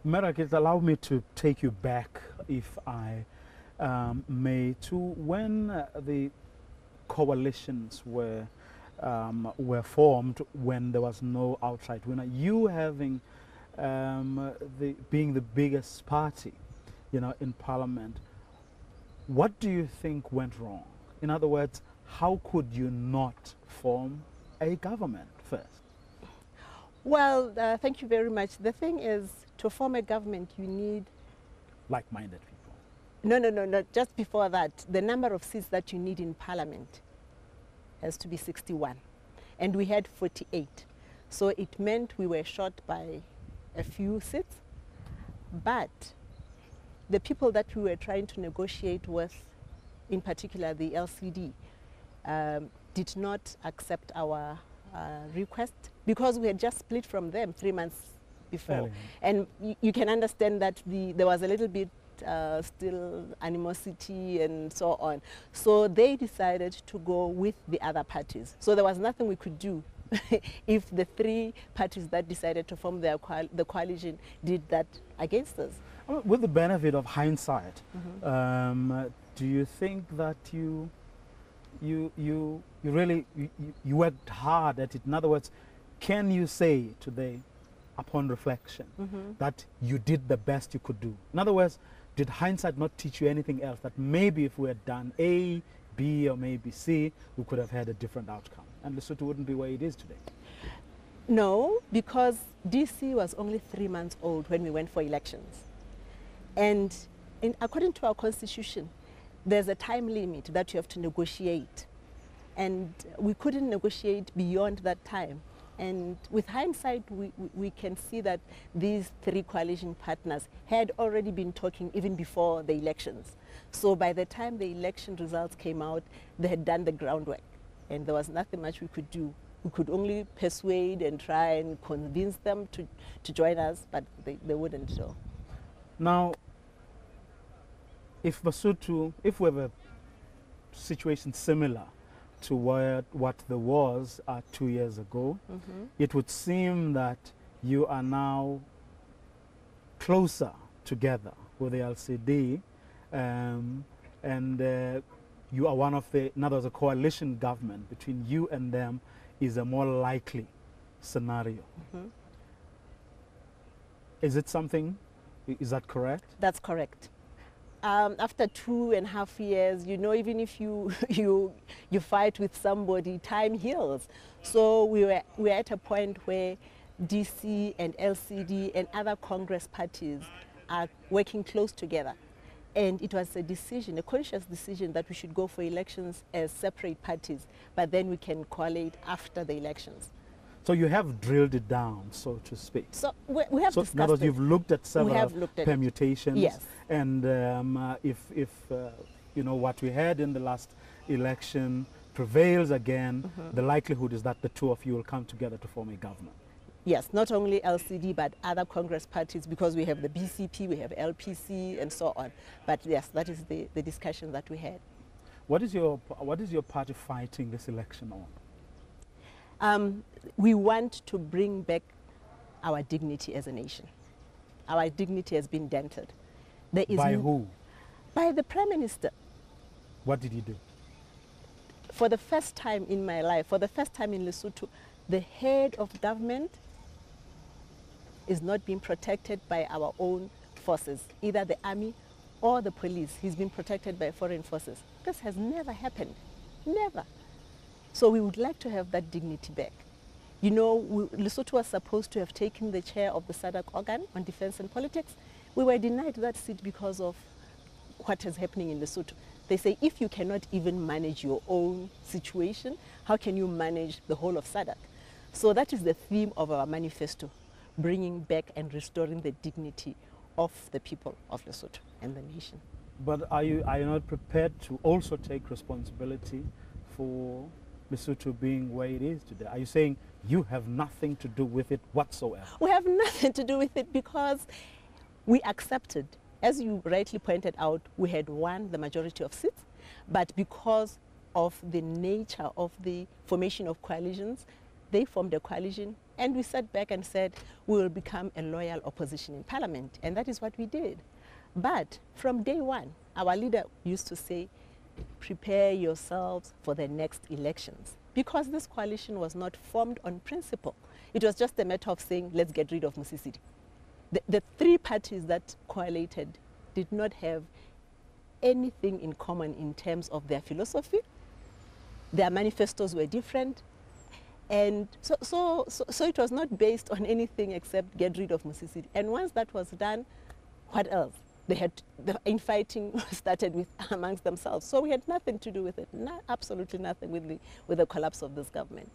Merakit, allow me to take you back, if I may, to when the coalitions were formed, when there was no outright winner. You having being the biggest party, in Parliament, what do you think went wrong? In other words, how could you not form a government first? Well, thank you very much. The thing is, to form a government, you need like-minded people. No. Just before that, the number of seats that you need in Parliament has to be 61. And we had 48. So it meant we were short by a few seats. But the people that we were trying to negotiate with, in particular the LCD, did not accept our request because we had just split from them 3 months before. And you can understand that there was a little bit still animosity and so on. So they decided to go with the other parties. So there was nothing we could do if the three parties that decided to form the coalition did that against us. With the benefit of hindsight, do you think that you really worked hard at it? In other words, can you say today, upon reflection, that you did the best you could do? In other words, did hindsight not teach you anything else that maybe if we had done A, B, or maybe C, we could have had a different outcome and Lesotho wouldn't be where it is today? No, because DC was only 3 months old when we went for elections. And according to our constitution, there's a time limit that you have to negotiate. And we couldn't negotiate beyond that time. And with hindsight, we can see that these three coalition partners had already been talking even before the elections. So by the time the election results came out, they had done the groundwork. And there was nothing much we could do. We could only persuade and try and convince them to join us, but they wouldn't. So. Now, if Lesotho, if we have a situation similar to what there was 2 years ago, it would seem that you are now closer together with the LCD, and you are one of the, in other words, a coalition government between you and them is a more likely scenario. Is it something, is that correct? That's correct. After 2.5 years, even if you fight with somebody, time heals. So we're at a point where DC and LCD and other Congress parties are working close together. And it was a decision, a conscious decision, that we should go for elections as separate parties, but then we can coalesce after the elections. So you have drilled it down, so to speak. So we have discussed in other words, you've looked at several permutations. Yes. And if what we had in the last election prevails again, the likelihood is that the two of you will come together to form a government. Yes, not only LCD, but other Congress parties, because we have the BCP, we have LPC, and so on. But yes, that is the discussion that we had. What is your party fighting this election on? We want to bring back our dignity as a nation. Our dignity has been dented. By who? By the Prime Minister. What did he do? For the first time in my life, for the first time in Lesotho, the head of government is not being protected by our own forces, either the army or the police. He's been protected by foreign forces. This has never happened, never. So we would like to have that dignity back. Lesotho was supposed to have taken the chair of the SADC organ on defense and politics. We were denied that seat because of what is happening in Lesotho. They say if you cannot even manage your own situation, how can you manage the whole of SADC? So that is the theme of our manifesto, bringing back and restoring the dignity of the people of Lesotho and the nation. But are you not prepared to also take responsibility for Lesotho being where it is today? Are you saying you have nothing to do with it whatsoever? We have nothing to do with it because we accepted, as you rightly pointed out, we had won the majority of seats, but because of the nature of the formation of coalitions, they formed a coalition And we sat back and said, we will become a loyal opposition in parliament. And that is what we did. But from day one, our leader used to say, prepare yourselves for the next elections. Because this coalition was not formed on principle. It was just a matter of saying, let's get rid of Musisiri. The three parties that coalited did not have anything in common in terms of their philosophy. Their manifestos were different. And so it was not based on anything except get rid of Musisiri. And once that was done, what else? The infighting started amongst themselves. So we had nothing to do with it, absolutely nothing with the collapse of this government.